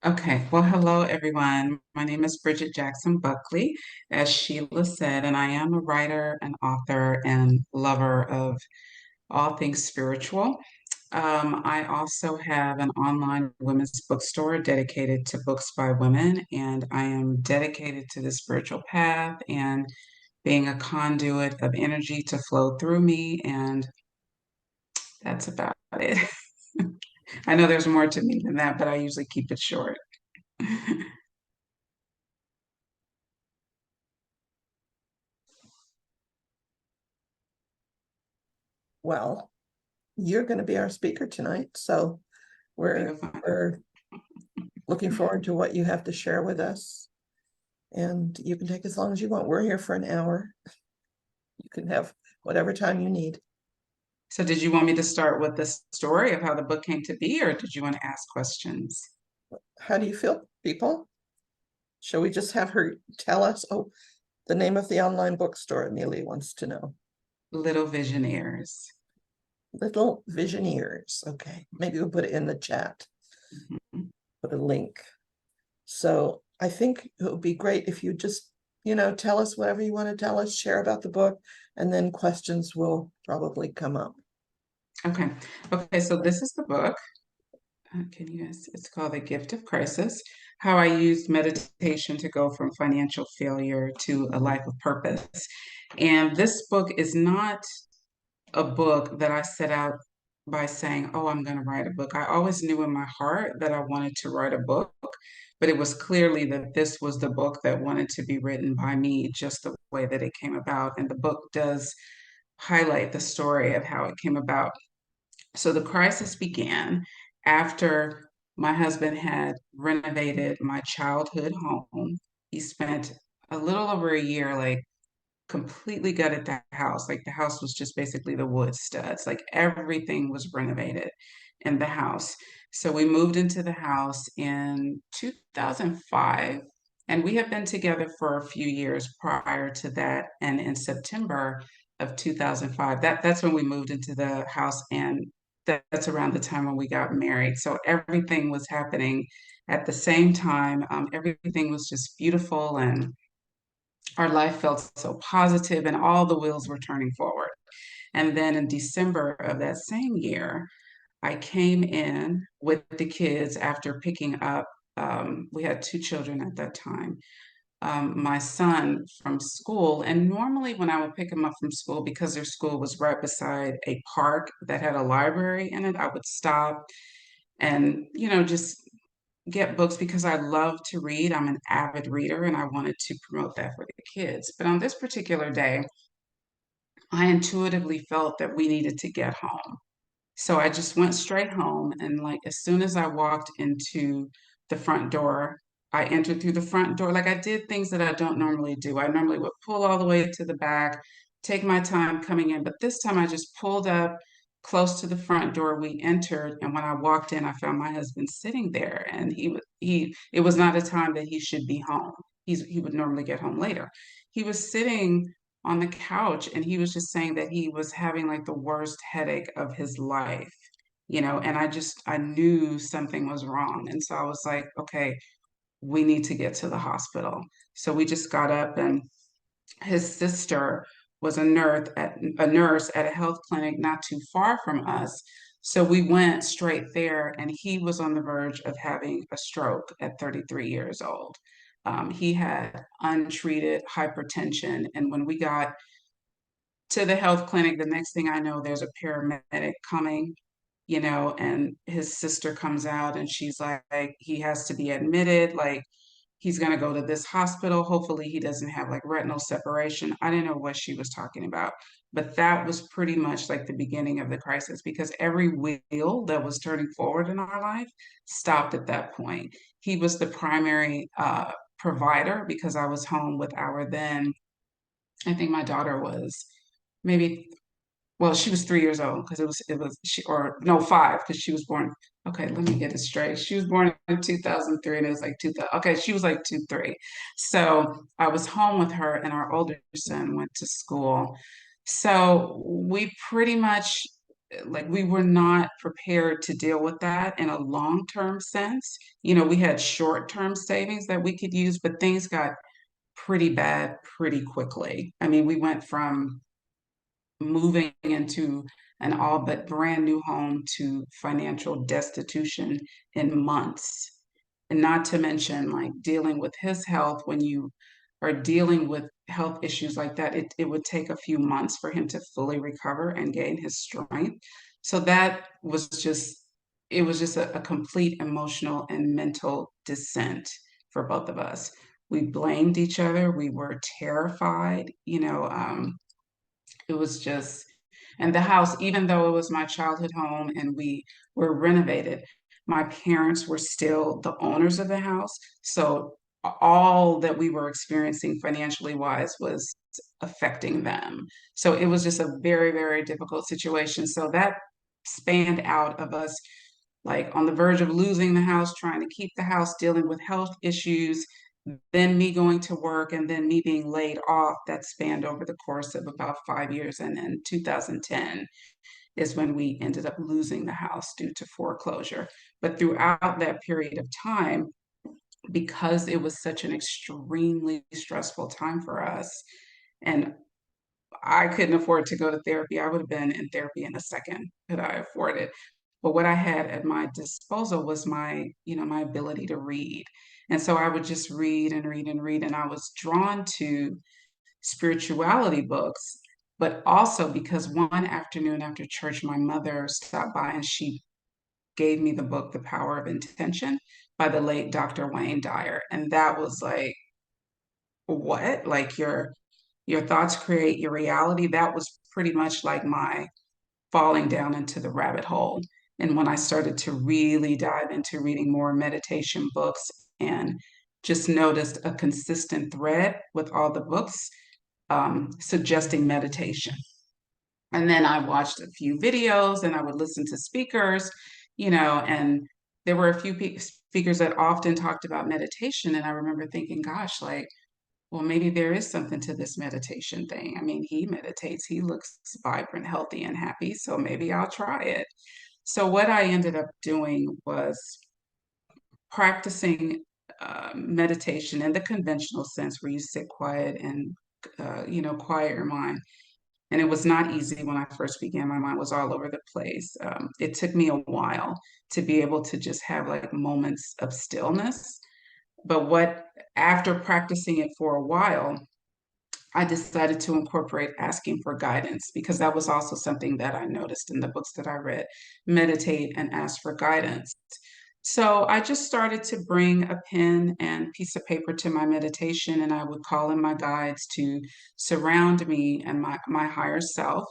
Okay, well, hello everyone. My name is Bridget Jackson Buckley, as Sheila said, and I am a writer, an author, and lover of all things spiritual. I also have an online women's bookstore dedicated to books by women, and I am dedicated to the spiritual path and being a conduit of energy to flow through me, and that's about it. I know there's more to me than that, but I usually keep it short. Well, you're going to be our speaker tonight, so we're Beautiful. we're looking forward to what you have to share with us. And you can take as long as you want. We're here for an hour. You can have whatever time you need. So did you want me to start with the story of how the book came to be, or did you want to ask questions? How do you feel, people? Shall we just have her tell us? Oh, the name of the online bookstore, Amelia wants to know. Little Visionaries. Little Visioneers. Okay, maybe we'll put it in the chat, Mhm. put a link. So I think it would be great if you just, tell us whatever you want to tell us, share about the book, and then questions will probably come up. Okay. Okay, so this is the book. Can you guys, it's called The Gift of Crisis, How I Used Meditation to Go from Financial Failure to a Life of Purpose. And this book is not a book that I set out by saying, oh, I'm going to write a book. I always knew in my heart that I wanted to write a book, but it was clearly that this was the book that wanted to be written by me, just the way that it came about. And the book does highlight the story of how it came about. So the crisis began after my husband had renovated my childhood home. He spent a little over a year, like completely gutted the house. Like the house was just basically the wood studs. Like everything was renovated in the house. So we moved into the house in 2005, and we have been together for a few years prior to that. And in September of 2005, that's when we moved into the house, and that's around the time when we got married. So everything was happening at the same time. Everything was just beautiful, and our life felt so positive and all the wheels were turning forward. And then in December of that same year, I came in with the kids after picking up, we had two children at that time, my son from school. And normally, when I would pick him up from school, because their school was right beside a park that had a library in it, I would stop and, just get books because I love to read. I'm an avid reader and I wanted to promote that for the kids. But on this particular day, I intuitively felt that we needed to get home. So I just went straight home. And like as soon as I walked into the front door, I entered through the front door. Like I did things that I don't normally do. I normally would pull all the way to the back, take my time coming in. But this time I just pulled up close to the front door. We entered. And when I walked in, I found my husband sitting there. And it was not a time that he should be home. He would normally get home later. He was sitting on the couch and he was just saying that he was having like the worst headache of his life, and I knew something was wrong. And so I was like, okay, we need to get to the hospital. So we just got up, and his sister was a nurse at a health clinic not too far from us. So we went straight there, and he was on the verge of having a stroke at 33 years old. He had untreated hypertension, and when we got to the health clinic, the next thing I know, there's a paramedic coming, and his sister comes out and she's like, he has to be admitted. Like, he's going to go to this hospital. Hopefully, he doesn't have like retinal separation. I didn't know what she was talking about, but that was pretty much like the beginning of the crisis because every wheel that was turning forward in our life stopped at that point. He was the primary provider because I was home with our then, I think my daughter was maybe, well, she was 3 years old because it was she, or no, five, because she was born. Okay, let me get it straight. She was born in 2003 and it was like 2000. Okay, she was like 2, 3. So I was home with her and our older son went to school. So we pretty much like we were not prepared to deal with that in a long-term sense. We had short-term savings that we could use, but things got pretty bad pretty quickly. I mean, we went from moving into an all but brand new home to financial destitution in months. And not to mention, like dealing with his health, when you are dealing with health issues like that, it would take a few months for him to fully recover and gain his strength. So that was just, it was just a complete emotional and mental descent for both of us. We blamed each other. We were terrified. It was just, and the house, even though it was my childhood home and we were renovated, my parents were still the owners of the house. So all that we were experiencing financially wise was affecting them. So it was just a very, very difficult situation. So that spanned out of us like on the verge of losing the house, trying to keep the house, dealing with health issues, then me going to work, and then me being laid off. That spanned over the course of about 5 years. And then 2010 is when we ended up losing the house due to foreclosure. But throughout that period of time, because it was such an extremely stressful time for us, and I couldn't afford to go to therapy. I would have been in therapy in a second could I afford it. But what I had at my disposal was my ability to read. And so I would just read and read and read. And I was drawn to spirituality books, but also because one afternoon after church, my mother stopped by and she gave me the book, The Power of Intention by the late Dr. Wayne Dyer. And that was like, what? Like your thoughts create your reality. That was pretty much like my falling down into the rabbit hole. And when I started to really dive into reading more meditation books and just noticed a consistent thread with all the books suggesting meditation. And then I watched a few videos and I would listen to speakers, and there were a few speakers that often talked about meditation. And I remember thinking, gosh, like, well, maybe there is something to this meditation thing. I mean, he meditates, he looks vibrant, healthy, and happy. So maybe I'll try it. So, what I ended up doing was practicing meditation in the conventional sense where you sit quiet and, quiet your mind. And it was not easy when I first began. My mind was all over the place. It took me a while to be able to just have like moments of stillness. After practicing it for a while, I decided to incorporate asking for guidance because that was also something that I noticed in the books that I read. Meditate and ask for guidance. So I just started to bring a pen and piece of paper to my meditation, and I would call in my guides to surround me and my higher self.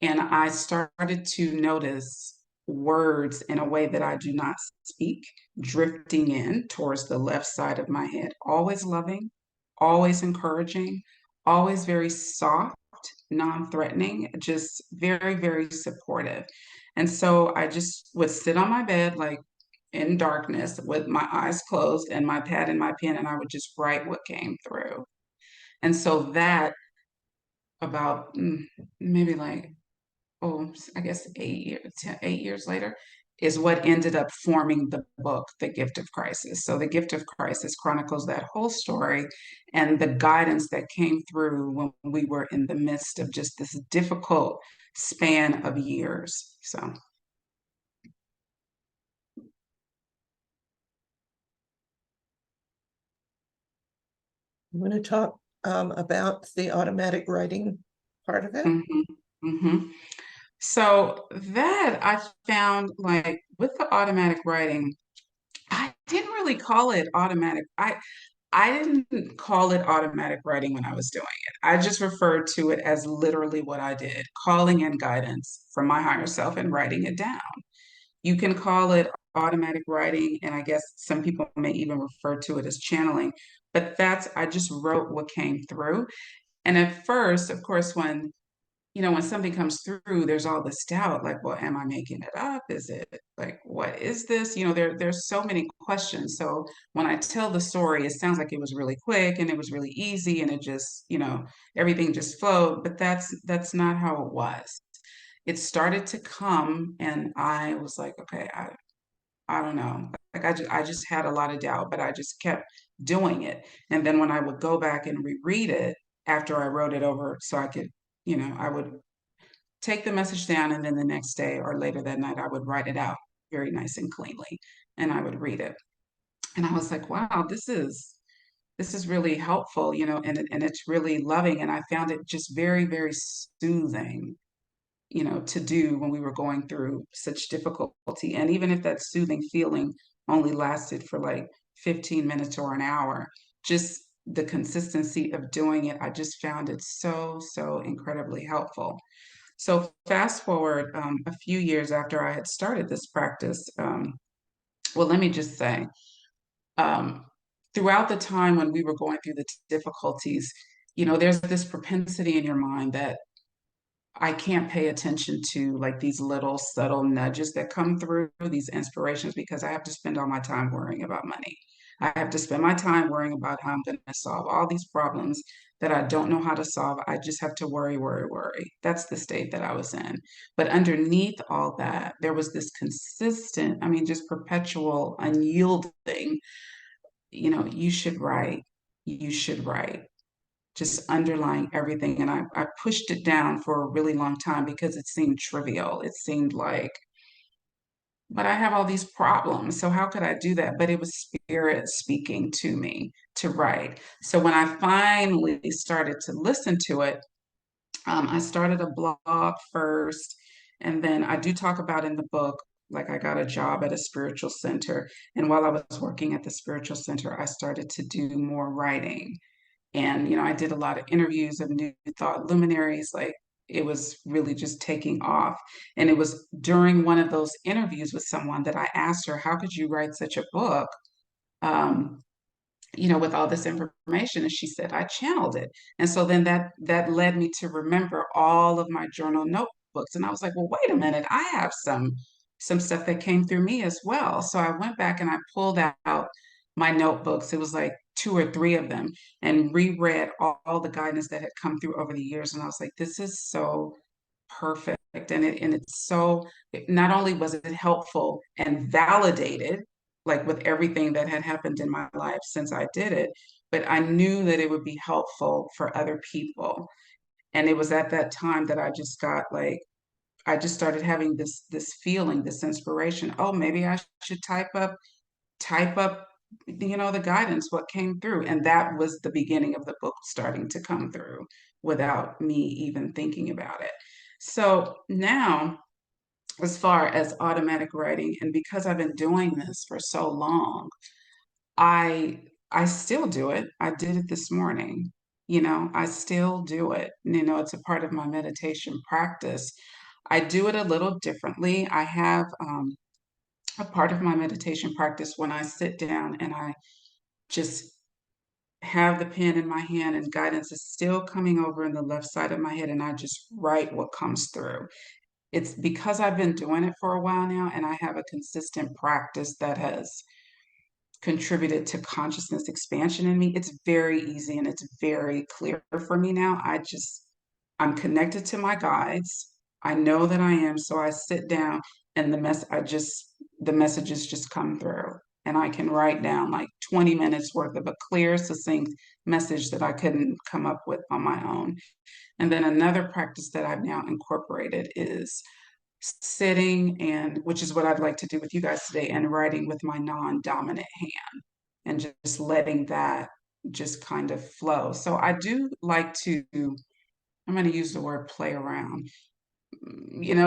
And I started to notice words in a way that I do not speak, drifting in towards the left side of my head, always loving, always encouraging, always very soft, non-threatening, just very, very supportive. And so I just would sit on my bed, like in darkness, with my eyes closed and my pad and my pen, and I would just write what came through. And so that about maybe like, I guess 8 years, 8 years later, is what ended up forming the book, The Gift of Crisis. So, The Gift of Crisis chronicles that whole story and the guidance that came through when we were in the midst of just this difficult span of years. So, I'm going to talk about the automatic writing part of it. mhm, mhm. So that I found like with the automatic writing, I didn't really call it automatic. I didn't call it automatic writing when I was doing it. I just referred to it as literally what I did, calling in guidance from my higher self and writing it down. You can call it automatic writing, and I guess some people may even refer to it as channeling, but I just wrote what came through. And at first, of course, when something comes through, there's all this doubt, like, well, am I making it up? Is it like, what is this? There's so many questions. So when I tell the story, it sounds like it was really quick and it was really easy and it just, everything just flowed, but that's not how it was. it started to come, and I was like, okay, I don't know. Like I just had a lot of doubt, but I just kept doing it. And then when I would go back and reread it after I wrote it over so I could, I would take the message down, and then the next day or later that night I would write it out very nice and cleanly, and I would read it. And I was like, wow, this is really helpful, and it's really loving. And I found it just very, very soothing, to do when we were going through such difficulty. And even if that soothing feeling only lasted for like 15 minutes or an hour, just the consistency of doing it, I just found it so, so incredibly helpful. So fast forward a few years after I had started this practice, well, let me just say, um, throughout the time when we were going through the difficulties, there's this propensity in your mind that I can't pay attention to like these little subtle nudges that come through, these inspirations, because I have to spend all my time worrying about money. I have to spend my time worrying about how I'm going to solve all these problems that I don't know how to solve. I just have to worry, worry, worry. That's the state that I was in. But underneath all that, there was this consistent, I mean, just perpetual, unyielding, you should write, you should write, just underlying everything. And I pushed it down for a really long time because it seemed trivial. It seemed like, but I have all these problems. So how could I do that? But it was spirit speaking to me to write. So when I finally started to listen to it, I started a blog first. And then I do talk about in the book, like I got a job at a spiritual center. And while I was working at the spiritual center, I started to do more writing. And, I did a lot of interviews of new thought luminaries. Like it was really just taking off. And it was during one of those interviews with someone that I asked her, how could you write such a book? Um, with all this information. And she said, I channeled it. And so then that led me to remember all of my journal notebooks. And I was like, well, wait a minute, I have some stuff that came through me as well. So I went back and I pulled out my notebooks. It was like two or three of them, and reread all the guidance that had come through over the years. And I was like, this is so perfect. And it's so, not only was it helpful and validated, like with everything that had happened in my life since I did it, but I knew that it would be helpful for other people. And it was at that time that I just got like, I just started having this feeling, this inspiration. Oh, maybe I should type up, the guidance, what came through. And that was the beginning of the book starting to come through without me even thinking about it. So now, as far as automatic writing, and because I've been doing this for so long, I I still do it. I did it this morning. I still do it. It's a part of my meditation practice. I do it a little differently. I have a part of my meditation practice when I sit down and I just have the pen in my hand and guidance is still coming over in the left side of my head, and I just write what comes through. It's because I've been doing it for a while now, and I have a consistent practice that has contributed to consciousness expansion in me. It's very easy and it's very clear for me now. I'm connected to my guides. I know that I am. So I sit down and the messages just come through. And I can write down like 20 minutes worth of a clear, succinct message that I couldn't come up with on my own. And then another practice that I've now incorporated is sitting, and which is what I'd like to do with you guys today, and writing with my non-dominant hand and just letting that just kind of flow. So I do like to, I'm going to use the word play around,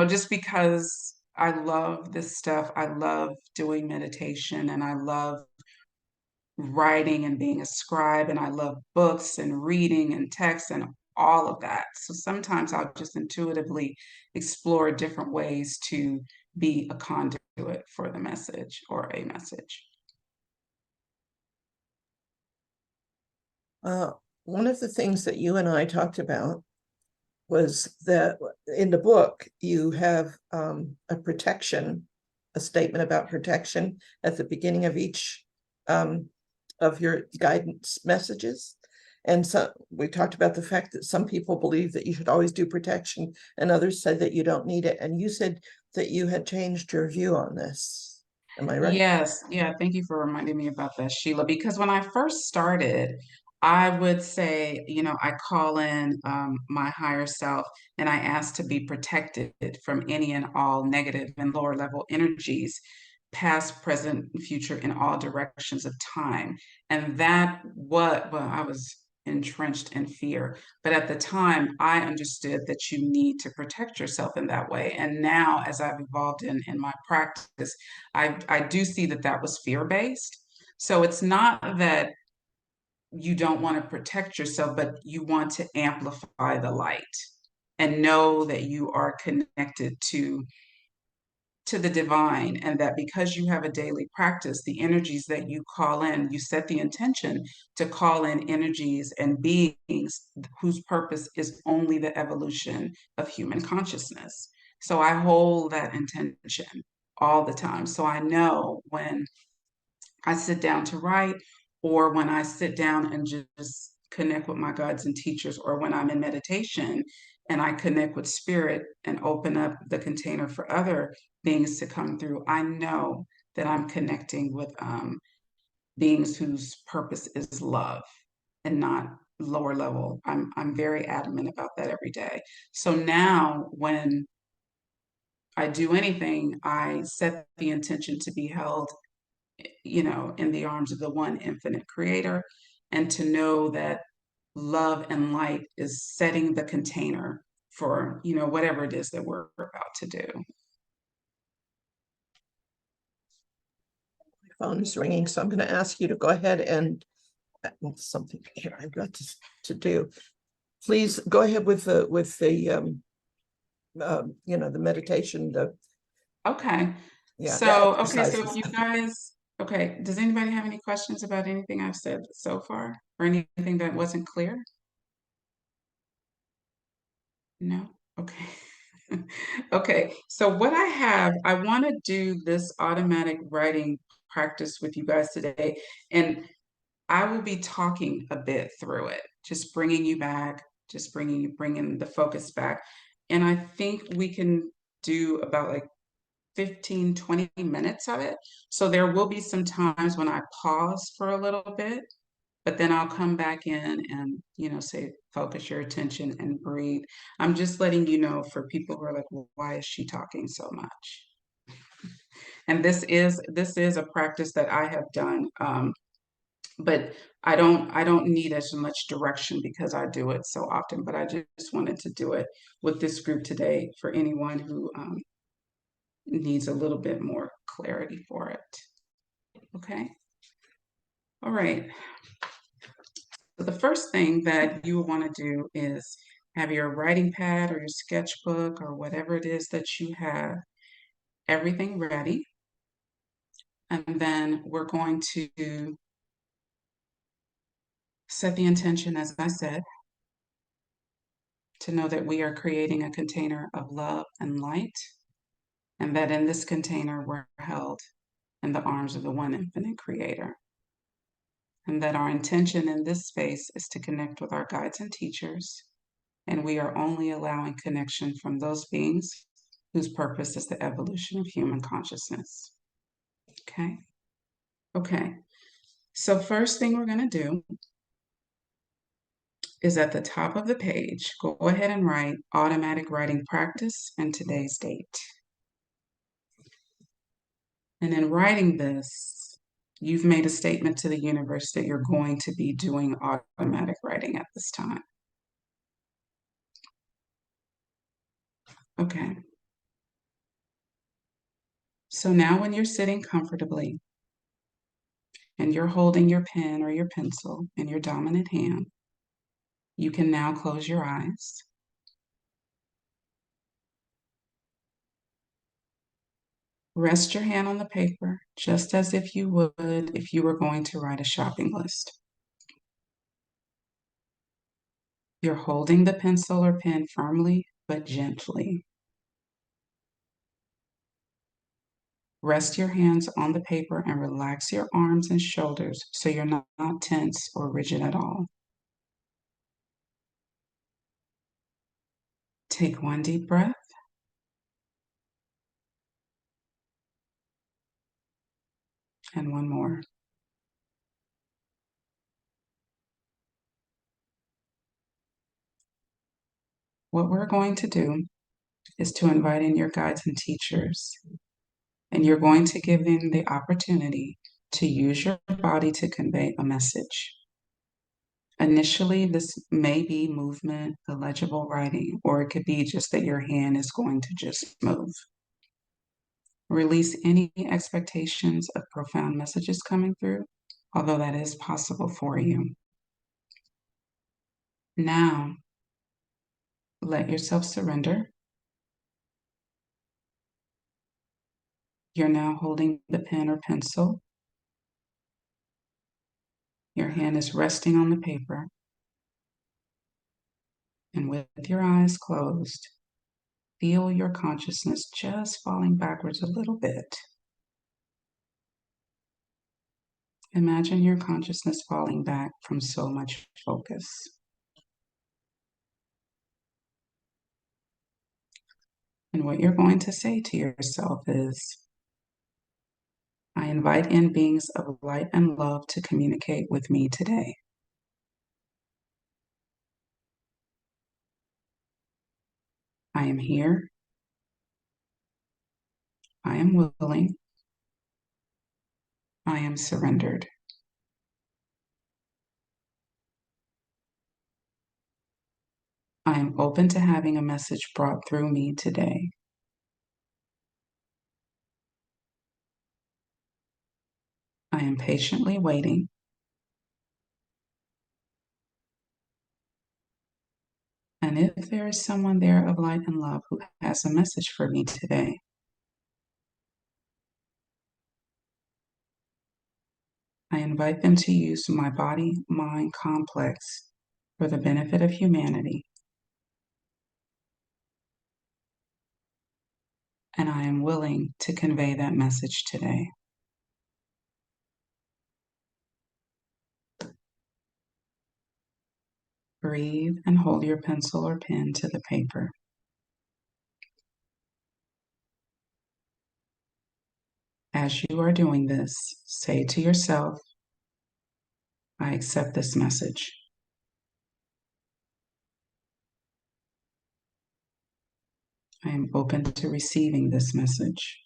just because I love this stuff. I love doing meditation, and I love writing and being a scribe, and I love books and reading and text and all of that. So sometimes I'll just intuitively explore different ways to be a conduit for the message or a message. Uh, one of the things that you and I talked about was that in the book, you have a statement about protection at the beginning of each of your guidance messages. And so we talked about the fact that some people believe that you should always do protection and others said that you don't need it. And you said that you had changed your view on this. Am I right? Yes, yeah, thank you for reminding me about that, Sheila, because when I first started, I would say, I call in my higher self and I ask to be protected from any and all negative and lower level energies, past, present, and future, in all directions of time. And well, I was entrenched in fear. But at the time, I understood that you need to protect yourself in that way. And now, as I've evolved in my practice, I do see that that was fear-based. So it's not that you don't want to protect yourself, but you want to amplify the light and know that you are connected to the divine, and that because you have a daily practice, the energies that you call in, you set the intention to call in energies and beings whose purpose is only the evolution of human consciousness. So I hold that intention all the time. So I know when I sit down to write, or when I sit down and just connect with my guides and teachers, or when I'm in meditation and I connect with spirit and open up the container for other beings to come through, I know that I'm connecting with beings whose purpose is love and not lower level. I'm very adamant about that every day. So now when I do anything, I set the intention to be held, in the arms of the one infinite creator, and to know that love and light is setting the container for, whatever it is that we're about to do. Phone is ringing, so I'm going to ask you to go ahead and something here I've got to do. Please go ahead with the the meditation, Okay. the So if exercises. you guys, okay, does anybody have any questions about anything I've said so far, or anything that wasn't clear? No? Okay. Okay, so what I want to do this automatic writing practice with you guys today, and I will be talking a bit through it, just bringing you back, just bringing the focus back. And I think we can do about like 15, 20 minutes of it. So there will be some times when I pause for a little bit, but then I'll come back in and, say, focus your attention and breathe. I'm just letting you know, for people who are like, well, why is she talking so much? And this is a practice that I have done, but I don't need as much direction because I do it so often. But I just wanted to do it with this group today for anyone who needs a little bit more clarity for it. Okay. All right. So the first thing that you want to do is have your writing pad or your sketchbook or whatever it is that you have, everything ready. And then we're going to set the intention, as I said, to know that we are creating a container of love and light, and that in this container we're held in the arms of the one infinite creator. And that our intention in this space is to connect with our guides and teachers, and we are only allowing connection from those beings whose purpose is the evolution of human consciousness. Okay? Okay. So first thing we're going to do is at the top of the page, go ahead and write automatic writing practice and today's date. And in writing this, you've made a statement to the universe that you're going to be doing automatic writing at this time. Okay. So now when you're sitting comfortably and you're holding your pen or your pencil in your dominant hand, you can now close your eyes. Rest your hand on the paper, just as if you would if you were going to write a shopping list. You're holding the pencil or pen firmly but gently. Rest your hands on the paper and relax your arms and shoulders so you're not tense or rigid at all. Take one deep breath. And one more. What we're going to do is to invite in your guides and teachers, and you're going to give them the opportunity to use your body to convey a message. Initially, this may be movement, illegible writing, or it could be just that your hand is going to just move. Release any expectations of profound messages coming through, although that is possible for you. Now, let yourself surrender. You're now holding the pen or pencil. Your hand is resting on the paper. And with your eyes closed, feel your consciousness just falling backwards a little bit. Imagine your consciousness falling back from so much focus. And what you're going to say to yourself is, I invite in beings of light and love to communicate with me today. I am here. I am willing. I am surrendered. I am open to having a message brought through me today. I am patiently waiting. And if there is someone there of light and love who has a message for me today, I invite them to use my body-mind complex for the benefit of humanity. And I am willing to convey that message today. Breathe and hold your pencil or pen to the paper. As you are doing this, say to yourself, I accept this message. I am open to receiving this message.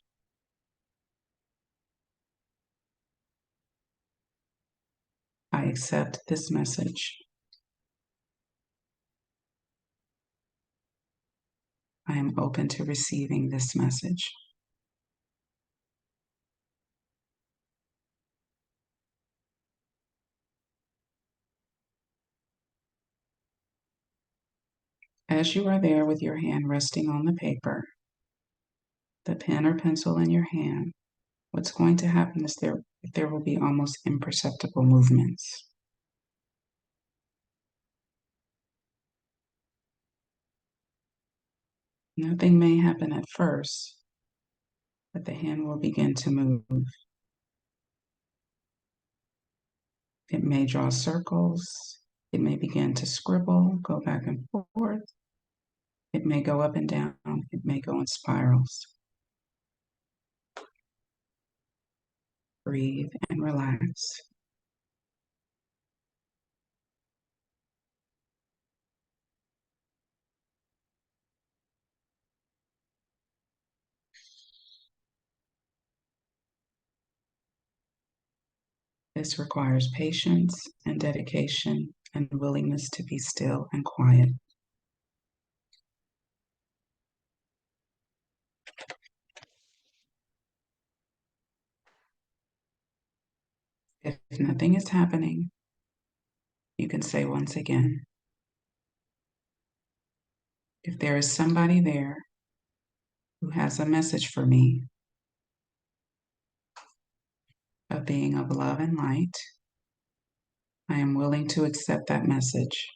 I accept this message. I am open to receiving this message. As you are there with your hand resting on the paper, the pen or pencil in your hand, what's going to happen is there will be almost imperceptible movements. Nothing may happen at first, but the hand will begin to move. It may draw circles. It may begin to scribble, go back and forth. It may go up and down. It may go in spirals. Breathe and relax. This requires patience and dedication and willingness to be still and quiet. If nothing is happening, you can say once again, if there is somebody there who has a message for me, a being of love and light, I am willing to accept that message.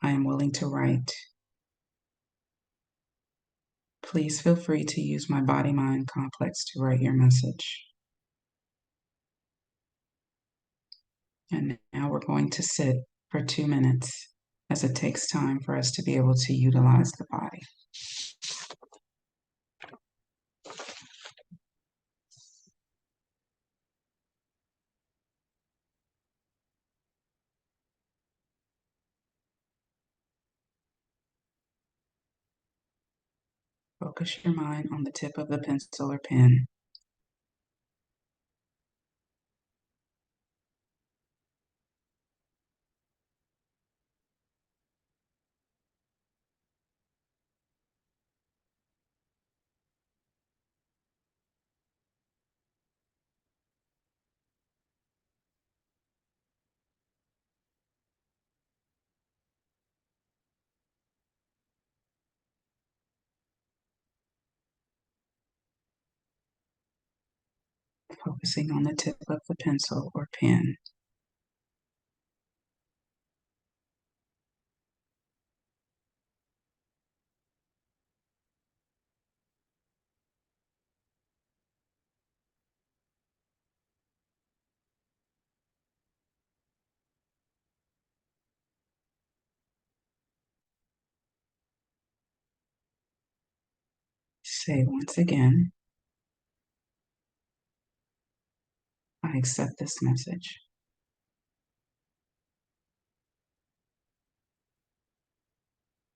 I am willing to write. Please feel free to use my body-mind complex to write your message. And now we're going to sit for 2 minutes as it takes time for us to be able to utilize the body. Focus your mind on the tip of the pencil or pen. Focusing on the tip of the pencil or pen. Say once again, I accept this message.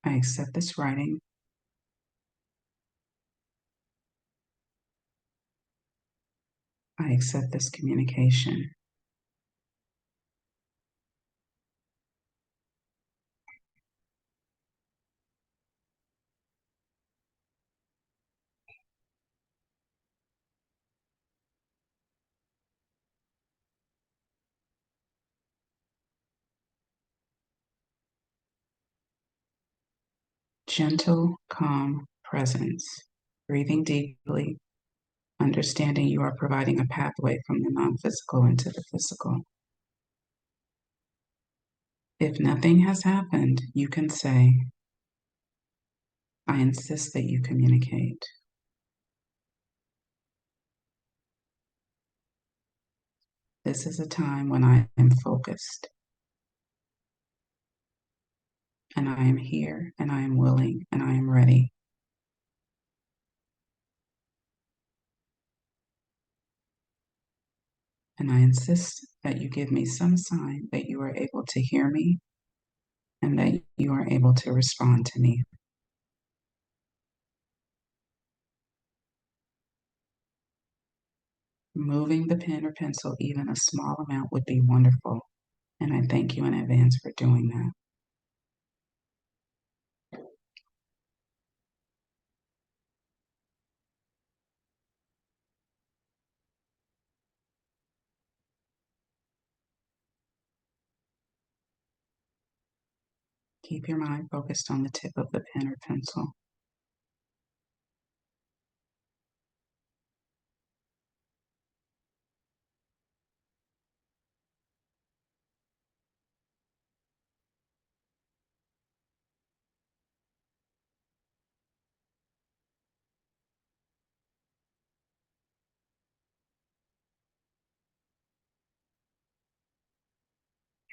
I accept this writing. I accept this communication. Gentle, calm presence. Breathing deeply, understanding you are providing a pathway from the non-physical into the physical. If nothing has happened, you can say, I insist that you communicate. This is a time when I am focused, and I am here, and I am willing, and I am ready. And I insist that you give me some sign that you are able to hear me and that you are able to respond to me. Moving the pen or pencil even a small amount would be wonderful, and I thank you in advance for doing that. Keep your mind focused on the tip of the pen or pencil.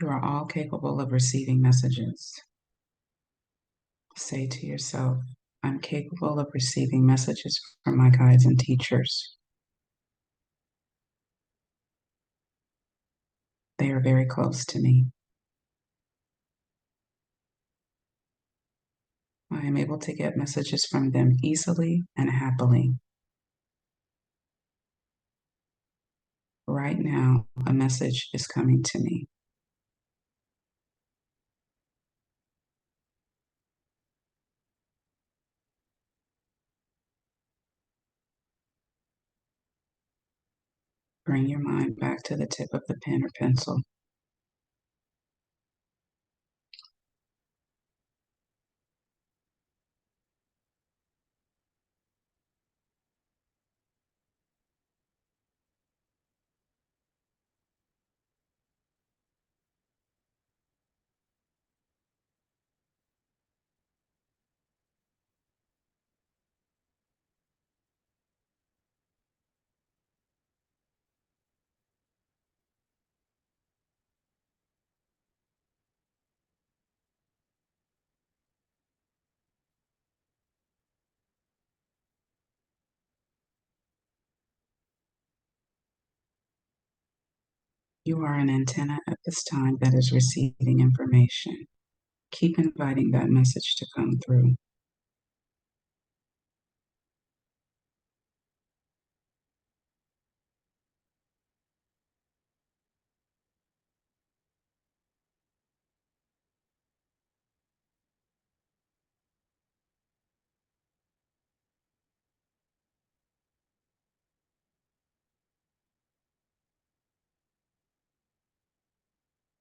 You are all capable of receiving messages. Say to yourself, I'm capable of receiving messages from my guides and teachers. They are very close to me. I am able to get messages from them easily and happily. Right now, a message is coming to me. Bring your mind back to the tip of the pen or pencil. You are an antenna at this time that is receiving information. Keep inviting that message to come through.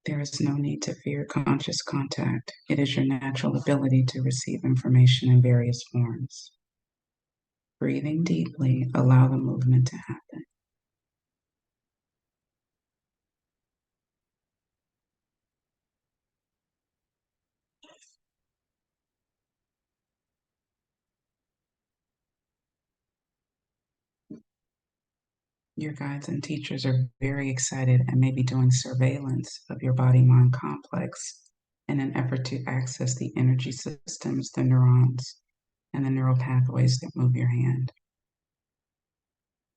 There is no need to fear conscious contact. It is your natural ability to receive information in various forms. Breathing deeply, allow the movement to happen. Your guides and teachers are very excited and may be doing surveillance of your body mind complex in an effort to access the energy systems, the neurons, and the neural pathways that move your hand.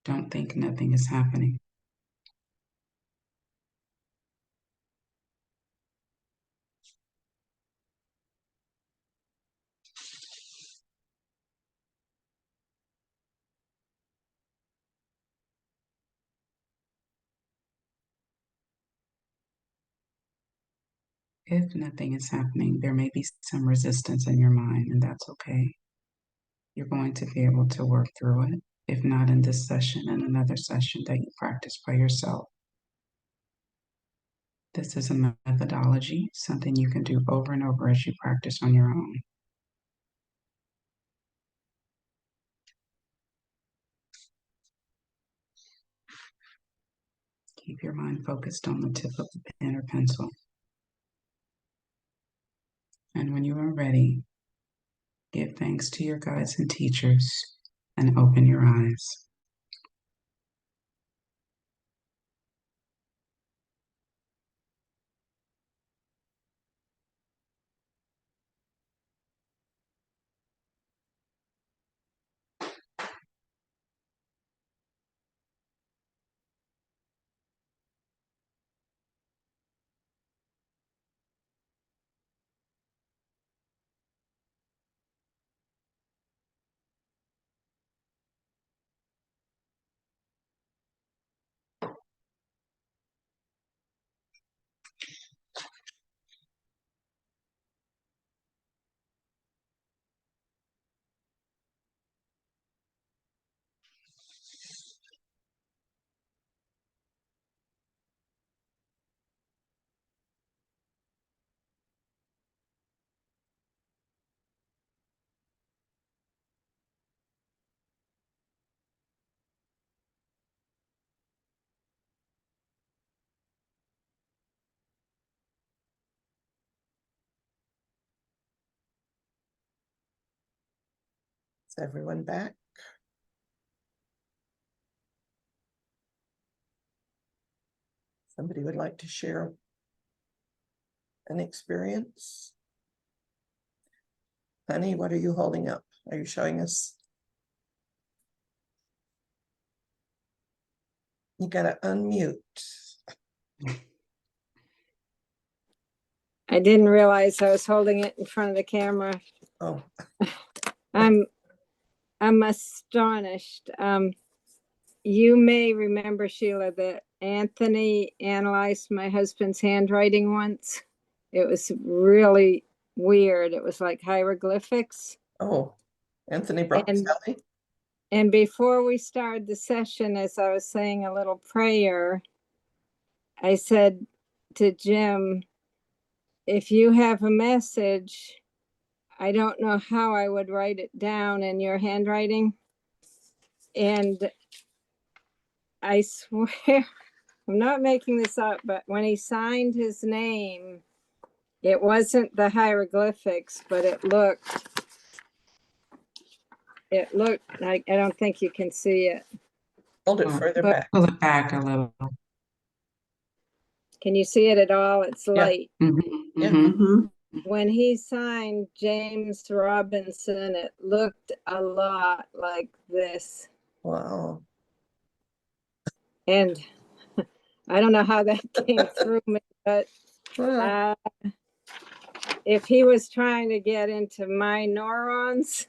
Don't think nothing is happening. If nothing is happening, there may be some resistance in your mind, and that's okay. You're going to be able to work through it, if not in this session, in another session that you practice by yourself. This is a methodology, something you can do over and over as you practice on your own. Keep your mind focused on the tip of the pen or pencil. And when you are ready, give thanks to your guides and teachers and open your eyes. Is everyone back? Somebody would like to share an experience? Honey, what are you holding up? Are you showing us? You gotta unmute. I didn't realize I was holding it in front of the camera. Oh, I'm astonished. You may remember, Sheila, that Anthony analyzed my husband's handwriting once. It was really weird. It was like hieroglyphics. oh, Anthony Brocatelli. And before we started the session, as I was saying a little prayer, I said to Jim, if you have a message, I don't know how I would write it down in your handwriting. And I swear, I'm not making this up, but when he signed his name, it wasn't the hieroglyphics, but it looked like, I don't think you can see it. Hold it further But back. Pull it back a little. can you see it at all? It's light. Mm-hmm, Yeah. mm-hmm. When he signed James Robinson, it looked a lot like this. Wow. And I don't know how that came through me, but Well, if he was trying to get into my neurons,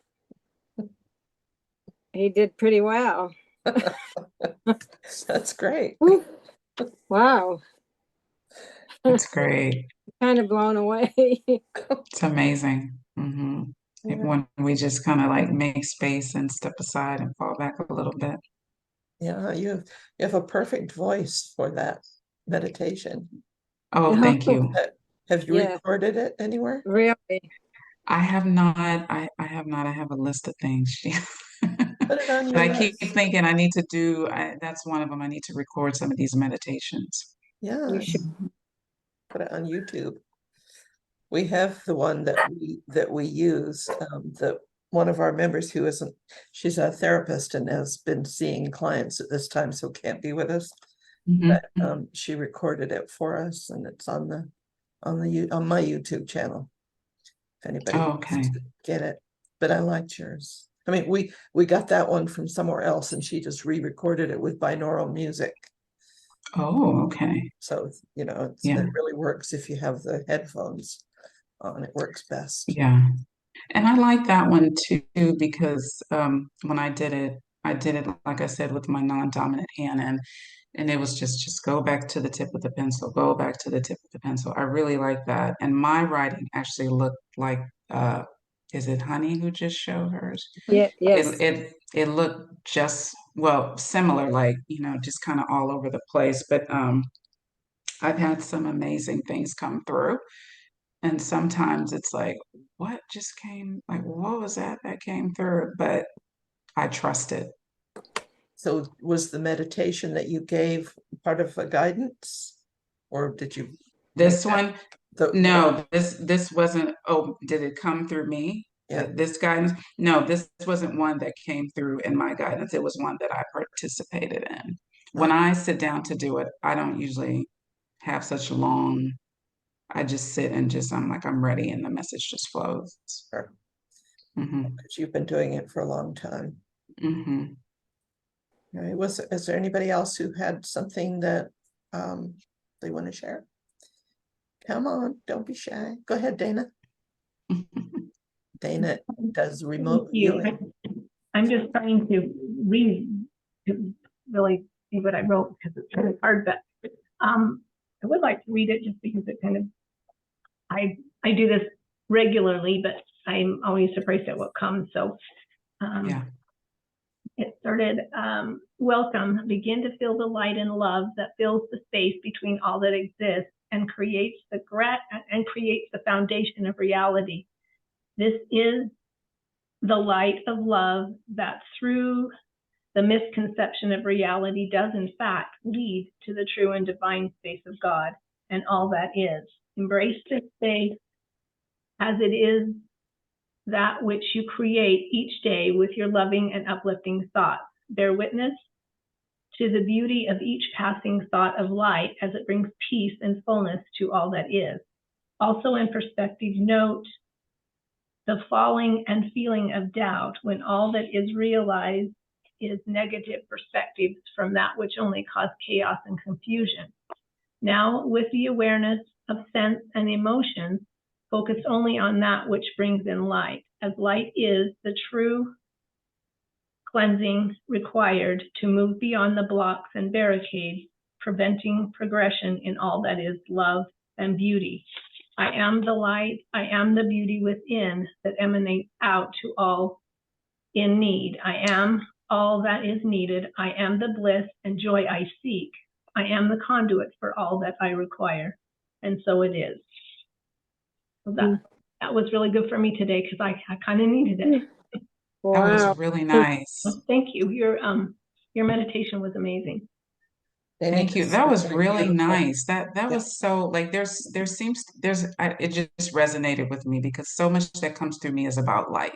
he did pretty well. that's great. Wow, It's great. kind of blown away. It's amazing. Yeah, When we just kind of like make space and step aside and fall back a little bit. yeah, you have a perfect voice for that meditation. Oh, thank you. Have you Yeah, recorded it anywhere? really. I have not. I have not. I have a list of things. Put it on But your I keep list. thinking I need to do, that's one of them. I need to record some of these meditations. You should. Yes, put it on YouTube. We have the one that we use, that one of our members who isn't, she's a therapist and has been seeing clients at this time, so can't be with us. Mhm. But she recorded it for us and it's on on my YouTube channel. If anybody Oh, wants okay. to get it. But I liked yours. I mean, we got that one from somewhere else and she just re-recorded it with binaural music. Oh, okay. So, Yeah, it really works if you have the headphones on, it works best. yeah. And I like that one too because when I did it like I said with my non-dominant hand, and it was just go back to the tip of the pencil, go back to the tip of the pencil. I really like that. And my writing actually looked like is it Honey who just showed hers? Yeah, It yes. it it looked just well similar, like just kind of all over the place. But I've had some amazing things come through. And sometimes it's like, what just came, like, what was that came through? But I trust it. So was the meditation that you gave part of a guidance? Or did you make This that one, the no, this wasn't, oh, did it come through me? yeah. This guidance? No, this wasn't one that came through in my guidance. It was one that I participated in. When Uh, I sit down to do it, I don't usually have such long, I just sit and I'm like, I'm ready, and the message just flows. or Hmm. because you've been doing it for a long time. Hmm. All right, is there anybody else who had something that they want to share? Come on, don't be shy. Go ahead, Dana. Dana does Thank remote you. viewing. I'm just trying to read to really see what I wrote because it's really hard, but I would like to read it just because it kind of, I do this regularly, but I'm always surprised at what comes. So Yeah. it started, welcome, begin to feel the light and love that fills the space between all that exists and creates the foundation of reality. This is the light of love that through the misconception of reality does in fact lead to the true and divine space of God and all that is. Embrace this space as it is that which you create each day with your loving and uplifting thoughts. Bear witness to the beauty of each passing thought of light as it brings peace and fullness to all that is. Also in perspective, note the falling and feeling of doubt when all that is realized is negative perspectives from that which only cause chaos and confusion. Now, with the awareness of sense and emotions, focus only on that which brings in light, as light is the true cleansing required to move beyond the blocks and barricades, preventing progression in all that is love and beauty. I am the light, I am the beauty within that emanates out to all in need. I am all that is needed. I am the bliss and joy I seek. I am the conduit for all that I require. And so it is. So that was really good for me today because I kind of needed it. That Wow. was really nice. Thank you. Your meditation was amazing. Dana Thank you. does That some was very really beautiful. nice. That Yeah. was so like it just resonated with me because so much that comes through me is about light,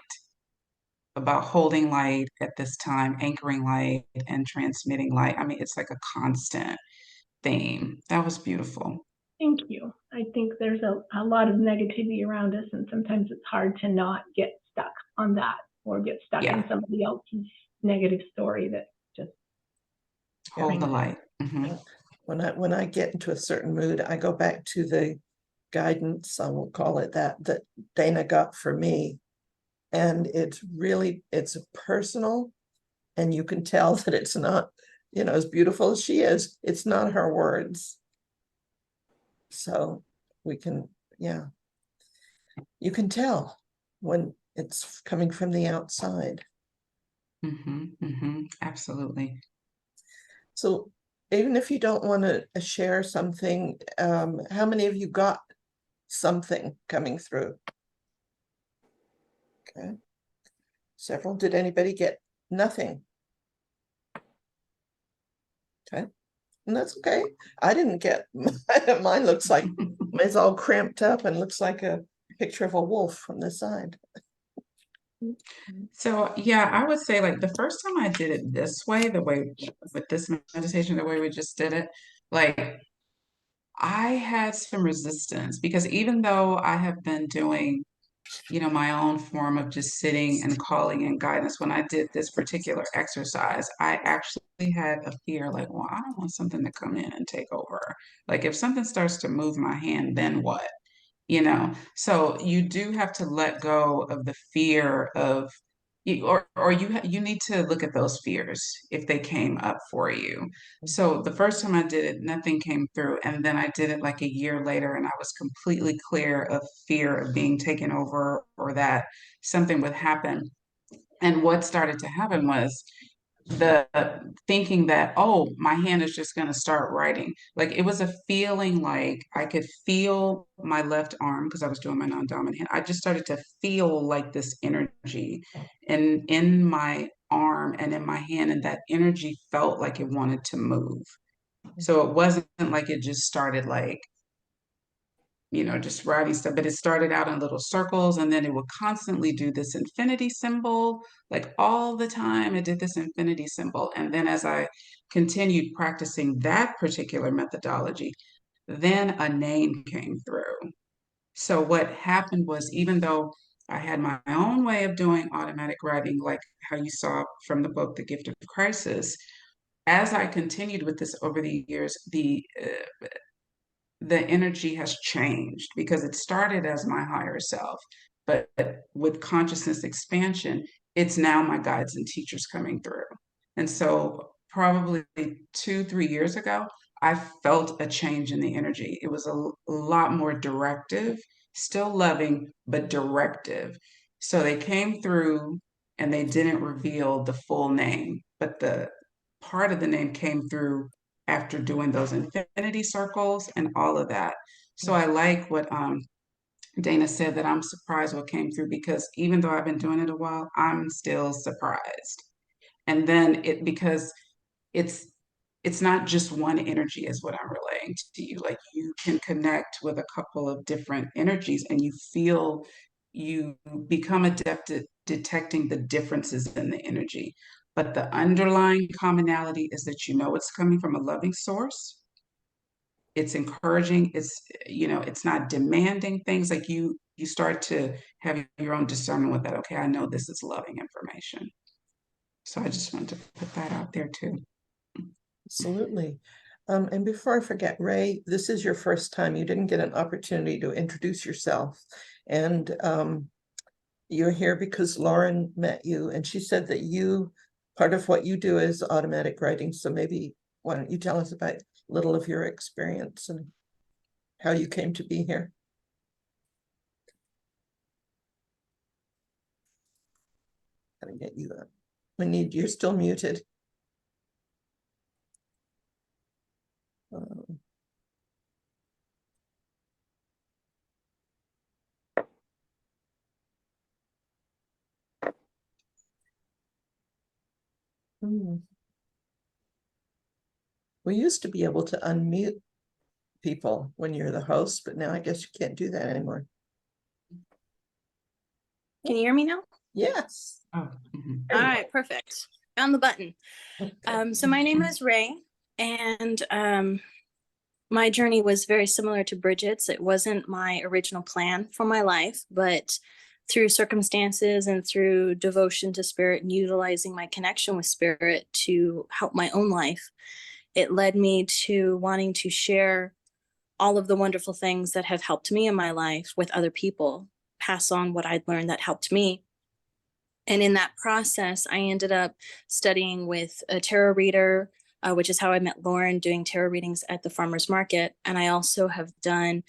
about holding light at this time, anchoring light and transmitting light. I mean, it's like a constant theme. That was beautiful. Thank you. I think there's a lot of negativity around us, and sometimes it's hard to not get stuck on that or get stuck Yeah. in somebody else's negative story that just Hold the brings. light. Hmm. When I get into a certain mood, I go back to the guidance, I will call it that Dana got for me. And it's personal, and you can tell that it's not, as beautiful as she is, it's not her words. So we can, yeah. You can tell when it's coming from the outside. Absolutely. So even if you don't want to share something, how many of you got something coming through? Okay. Several. Did anybody get nothing? Okay. And that's okay. I didn't get mine. Looks like it's all cramped up and looks like a picture of a wolf from the side. So yeah, I would say like the first time I did it this way, the way with this meditation, the way we just did it, like I had some resistance because even though I have been doing, my own form of just sitting and calling in guidance, when I did this particular exercise, I actually had a fear like, well, I don't want something to come in and take over. Like if something starts to move my hand, then what? So you do have to let go of the fear of or you need to look at those fears if they came up for you. So the first time I did it, nothing came through, and then I did it like a year later, and I was completely clear of fear of being taken over or that something would happen. And what started to happen was the thinking that, oh, my hand is just going to start writing. Like it was a feeling like I could feel my left arm because I was doing my non-dominant hand. I just started to feel like this energy in my arm and in my hand, and that energy felt like it wanted to move. So it wasn't like it just started like just writing stuff, but it started out in little circles and then it would constantly do this infinity symbol, like all the time it did this infinity symbol. And then as I continued practicing that particular methodology, then a name came through. So what happened was, even though I had my own way of doing automatic writing, like how you saw from the book, The Gift of Crisis, as I continued with this over the years, the energy has changed because it started as my higher self, but with consciousness expansion, it's now my guides and teachers coming through. And so, probably 2, 3 years ago, I felt a change in the energy. It was a lot more directive, still loving, but directive. So, they came through and they didn't reveal the full name, but the part of the name came through after doing those infinity circles and all of that. So I like what Dana said, that I'm surprised what came through because even though I've been doing it a while, I'm still surprised. And then because it's it's not just one energy is what I'm relaying to you. Like you can connect with a couple of different energies and you become adept at detecting the differences in the energy. But the underlying commonality is that it's coming from a loving source. It's encouraging, it's not demanding things. Like you start to have your own discernment with that. Okay, I know this is loving information. So I just wanted to put that out there too. Absolutely. And before I forget, Ray, this is your first time. You didn't get an opportunity to introduce yourself. And you're here because Lauren met you, and she said that part of what you do is automatic writing. So maybe why don't you tell us about a little of your experience and how you came to be here? Gotta get you up. You're still muted. We used to be able to unmute people when you're the host, but now I guess you can't do that anymore. Can you hear me now? Yes. Oh, All right, perfect. Found the button. Okay. So my name is Ray, and my journey was very similar to Bridgette's. It wasn't my original plan for my life, but through circumstances and through devotion to spirit and utilizing my connection with spirit to help my own life, it led me to wanting to share all of the wonderful things that have helped me in my life with other people, pass on what I'd learned that helped me. And in that process, I ended up studying with a tarot reader, which is how I met Lauren, doing tarot readings at the farmer's market. And I also have done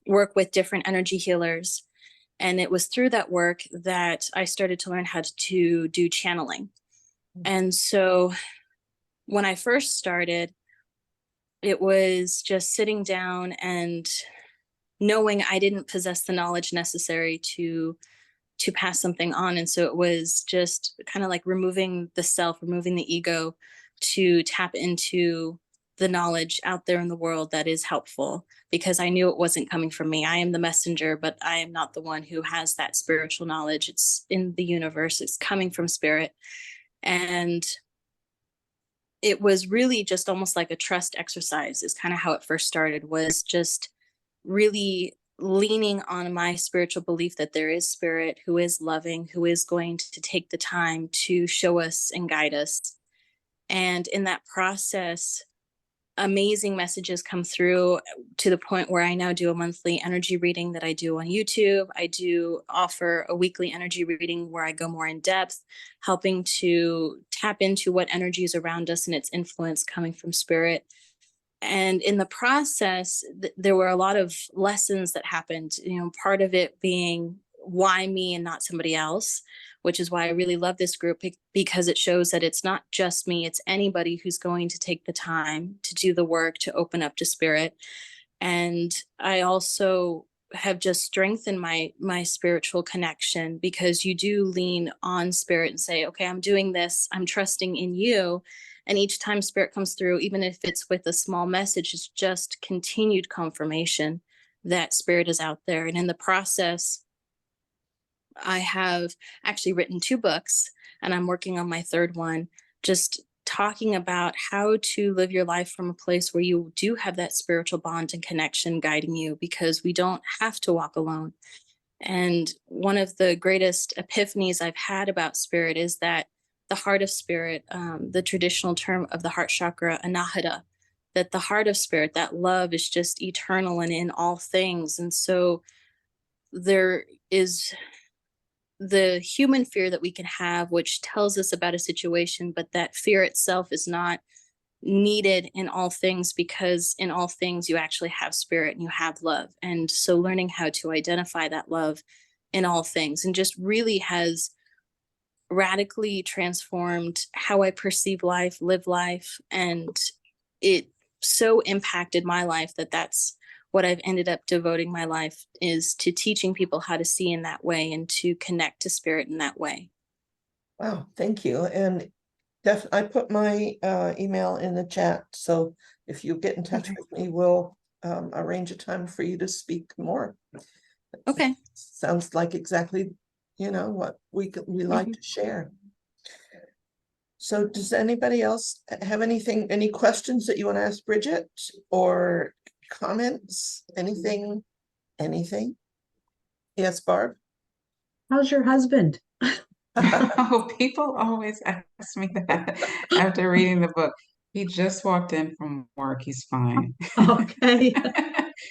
work with different energy healers. And it was through that work that I started to learn how to do channeling. And so when I first started, it was just sitting down and knowing I didn't possess the knowledge necessary to pass something on. And so it was just kind of like removing the self, removing the ego to tap into the knowledge out there in the world that is helpful, because I knew it wasn't coming from me. I am the messenger, but I am not the one who has that spiritual knowledge. It's in the universe, it's coming from spirit. And it was really just almost like a trust exercise is kind of how it first started, was just really leaning on my spiritual belief that there is spirit who is loving, who is going to take the time to show us and guide us. And in that process, amazing messages come through to the point where I now do a monthly energy reading that I do on YouTube. I do offer a weekly energy reading where I go more in depth, helping to tap into what energy is around us and its influence coming from spirit. And in the process, there were a lot of lessons that happened, part of it being why me and not somebody else, which is why I really love this group, because it shows that it's not just me, it's anybody who's going to take the time to do the work, to open up to spirit. And I also have just strengthened my spiritual connection, because you do lean on spirit and say, okay, I'm doing this, I'm trusting in you. And each time spirit comes through, even if it's with a small message, it's just continued confirmation that spirit is out there. And in the process, I have actually written 2 books, and I'm working on my 3rd one, just talking about how to live your life from a place where you do have that spiritual bond and connection guiding you, because we don't have to walk alone. And one of the greatest epiphanies I've had about spirit is that the heart of spirit, the traditional term of the heart chakra, anahata, that the heart of spirit, that love is just eternal and in all things. And so there is the human fear that we can have, which tells us about a situation, but that fear itself is not needed in all things, because in all things you actually have spirit and you have love. And so learning how to identify that love in all things, and just really has radically transformed how I perceive life, live life. And it so impacted my life that that's what I've ended up devoting my life, is to teaching people how to see in that way and to connect to spirit in that way. Wow, thank you. And I put my email in the chat, so if you get in touch with me, we'll arrange a time for you to speak more. Okay. Sounds like exactly, what we like to share. So does anybody else have any questions that you want to ask Bridgitte, or comments, anything? Yes, Barb? How's your husband? Oh, people always ask me that after reading the book. He just walked in from work. He's fine. Okay.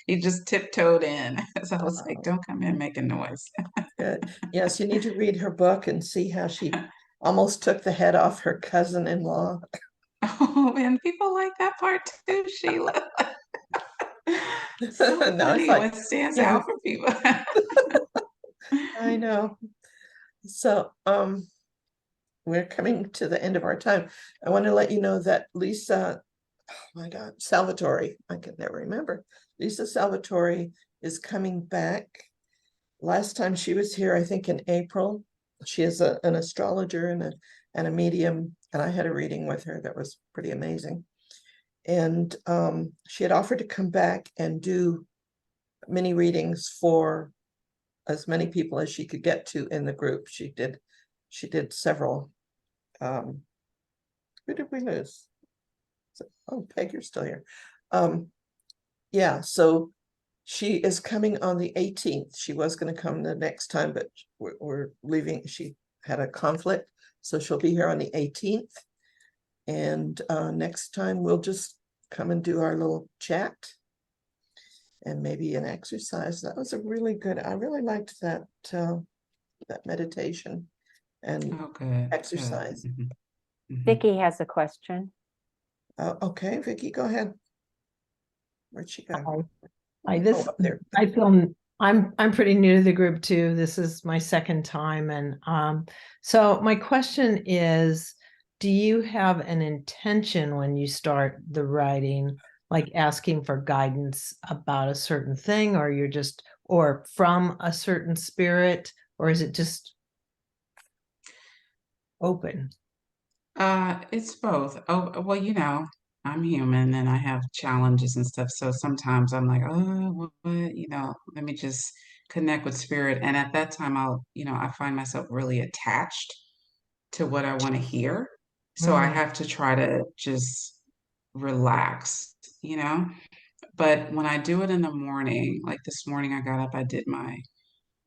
He just tiptoed in. So I was like, don't come in making noise. Good. Yes, you need to read her book and see how she almost took the head off her cousin-in-law. Oh, and people like that part too, Sheila. So No, it's funny like, what stands yeah. out for people. I know. So, we're coming to the end of our time. I want to let you know that Lisa, oh my God, Salvatore, I can never remember. Lisa Salvatore is coming back. Last time she was here, I think in April. She is an astrologer and a medium, and I had a reading with her that was pretty amazing. And she had offered to come back and do mini readings for as many people as she could get to in the group. She did several. Who did we lose? Oh, Peg, you're still here. Yeah, so she is coming on the 18th. She was going to come the next time, but we're leaving. She had a conflict, so she'll be here on the 18th. And next time we'll just come and do our little chat and maybe an exercise. That was a really good, I really liked that that meditation and Oh, good. exercise. Good. Mhm. Vicky has a question. Okay, Vicky, go ahead. Where'd she go? I this Oh, up there. I feel I'm pretty new to the group too. This is my second time, and so my question is, do you have an intention when you start the writing, like asking for guidance about a certain thing, or you're just or from a certain spirit, or is it just open? It's both. Oh, well, I'm human and I have challenges and stuff. So sometimes I'm like, oh, what, let me just connect with spirit. And at that time, I find myself really attached to what I want to hear. So I have to try to just relax, you know? But when I do it in the morning, like this morning, I got up, I did my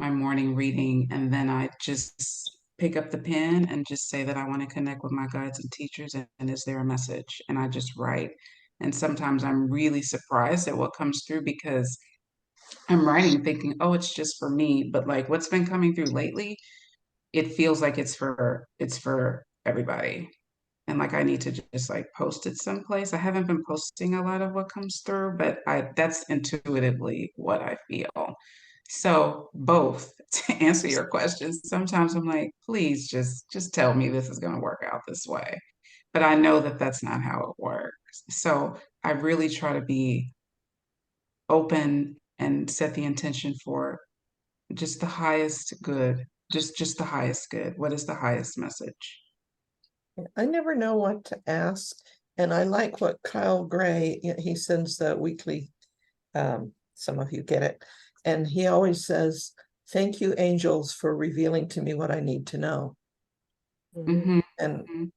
morning reading, and then I just pick up the pen and just say that I want to connect with my guides and teachers, and is there a message? And I just write. And sometimes I'm really surprised at what comes through because I'm writing thinking, oh, it's just for me. But like what's been coming through lately, it feels like it's for everybody. And like I need to just like post it someplace. I haven't been posting a lot of what comes through, but I that's intuitively what I feel. So both to answer your question, sometimes I'm like, please just tell me this is going to work out this way. But I know that that's not how it works. So I really try to be open and set the intention for just the highest good, just the highest good. What is the highest message? I never know what to ask. And I like what Kyle Gray, he sends the weekly, some of you get it. And he always says, thank you, angels, for revealing to me what I need to know. Hmm. And,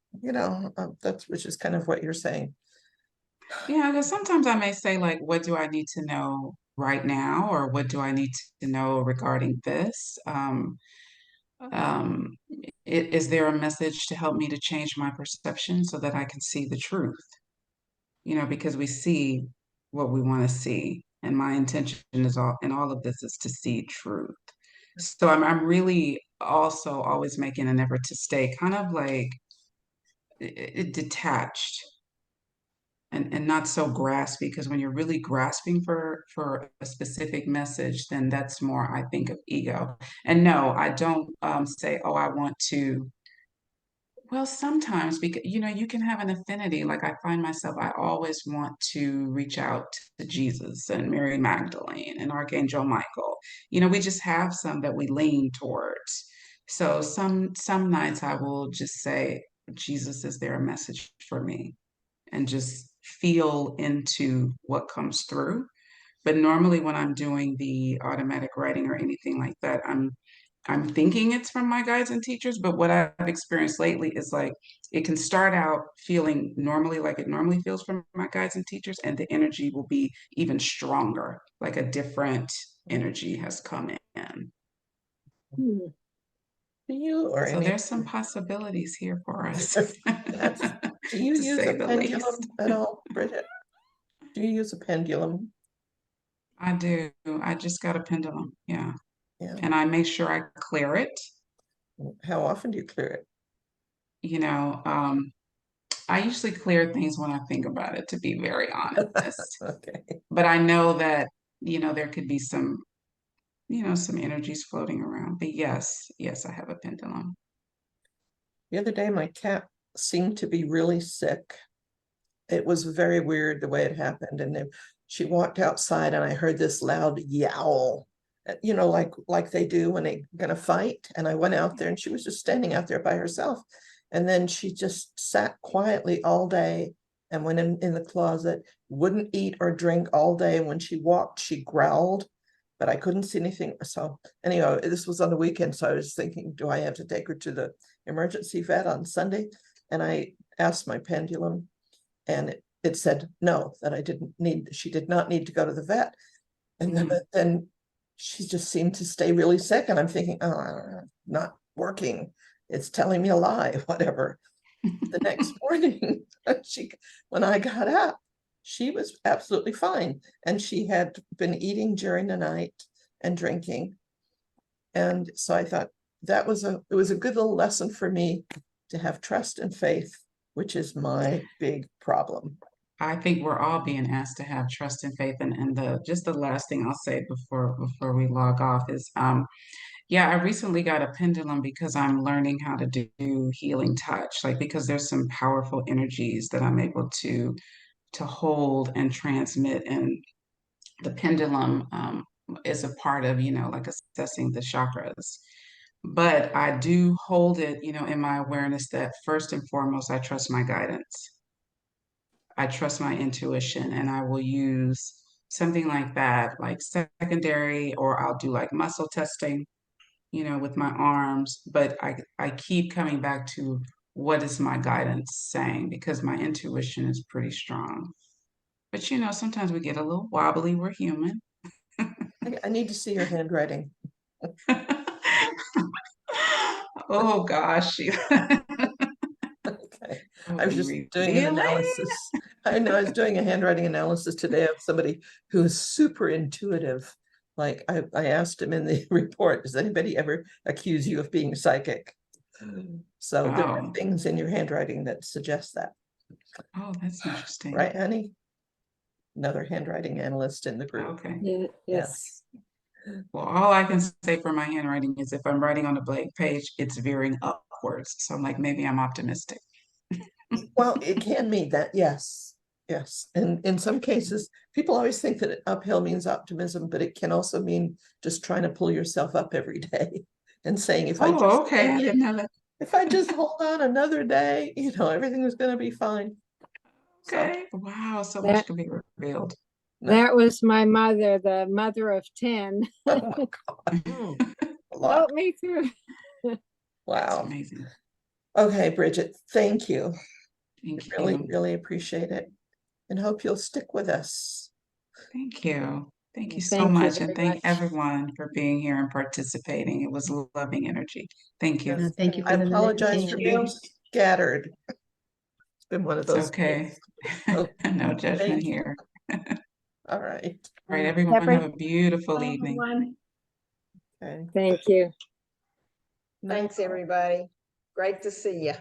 that's, which is kind of what you're saying. Yeah, because sometimes I may say, like, what do I need to know right now, or what do I need to know regarding this? Um, is there a message to help me to change my perception so that I can see the truth? Because we see what we want to see, and my intention is all in all of this is to see truth. So I'm really also always making an effort to stay kind of like detached and not so graspy because when you're really grasping for a specific message, then that's more, I think, of ego. And no, I don't say, oh, I want to. Well, sometimes because you can have an affinity. Like I find myself, I always want to reach out to Jesus and Mary Magdalene and Archangel Michael. We just have some that we lean towards. So some nights I will just say, Jesus, is there a message for me? And just feel into what comes through. But normally when I'm doing the automatic writing or anything like that, I'm thinking it's from my guides and teachers, but what I've experienced lately is like it can start out feeling normally like it normally feels from my guides and teachers, and the energy will be even stronger, like a different energy has come in. Do you or So any there's some possibilities here for us, that's do you to use say a the pendulum least. at all, Bridget? Do you use a pendulum? I do. I just got a pendulum. Yeah. Yeah. And I make sure I clear it. How often do you clear it? You know, I usually clear things when I think about it, to be very honest. Okay. But I know that, there could be some energies floating around. But yes, I have a pendulum. The other day, my cat seemed to be really sick. It was very weird the way it happened. And then she walked outside and I heard this loud yowl, like they do when they're gonna fight. And I went out there and she was just standing out there by herself. And then she just sat quietly all day and went in the closet, wouldn't eat or drink all day. And when she walked, she growled, but I couldn't see anything. So anyway, this was on the weekend. So I was thinking, do I have to take her to the emergency vet on Sunday? And I asked my pendulum and it said no, that she did not need to go to the vet. And then she just seemed to stay really sick. And I'm thinking, oh, not working. It's telling me a lie, whatever. the next morning, when I got up, she was absolutely fine. And she had been eating during the night and drinking. And so I thought it was a good little lesson for me to have trust and faith, which is my big problem. I think we're all being asked to have trust and faith. And the last thing I'll say before we log off is yeah, I recently got a pendulum because I'm learning how to do healing touch, like because there's some powerful energies that I'm able to hold and transmit, and the pendulum is a part of, like assessing the chakras. But I do hold it, in my awareness that first and foremost, I trust my guidance. I trust my intuition, and I will use something like that, like secondary, or I'll do like muscle testing, with my arms. But I keep coming back to what is my guidance saying, because my intuition is pretty strong. But sometimes we get a little wobbly. We're human. I need to see your handwriting. Oh gosh, Sheila. Okay. Oh, I was just doing an really? analysis. I know I was doing a handwriting analysis today of somebody who is super intuitive. Like I asked him in the report, does anybody ever accuse you of being psychic? So there are Oh, things in your handwriting that suggest that. oh, that's interesting. Right, Annie? Another handwriting analyst in the group. Okay. Yeah, Yes. Well, all I can say for my handwriting is if I'm writing on a blank page, it's veering upwards. So I'm like, maybe I'm optimistic. Well, it can mean that, yes. Yes. And in some cases, people always think that uphill means optimism, but it can also mean just trying to pull yourself up every day and saying, Oh, okay. I didn't know that. if I just hold on another day, everything is going to be fine. So, Okay. Wow, so That- much can be revealed. that was my mother, the mother of 10. oh my God, a lot. Help me through. That's Wow. amazing. Okay, Bridget, thank you. Thank Really, you. really appreciate it and hope you'll stick with us. Thank you. Thank you so Thank you much. And very thank much. everyone for being here and participating. It was loving energy. Thank you. Yes. Thank you I for the apologize for being invitation. scattered. It's been one of It's those okay. days. Oh, No judgment thank you. here. All right. All right, everyone, Pepper? have a beautiful Bye, evening. everyone. Okay. Thank you. Night. Thanks, everybody. Great to see you.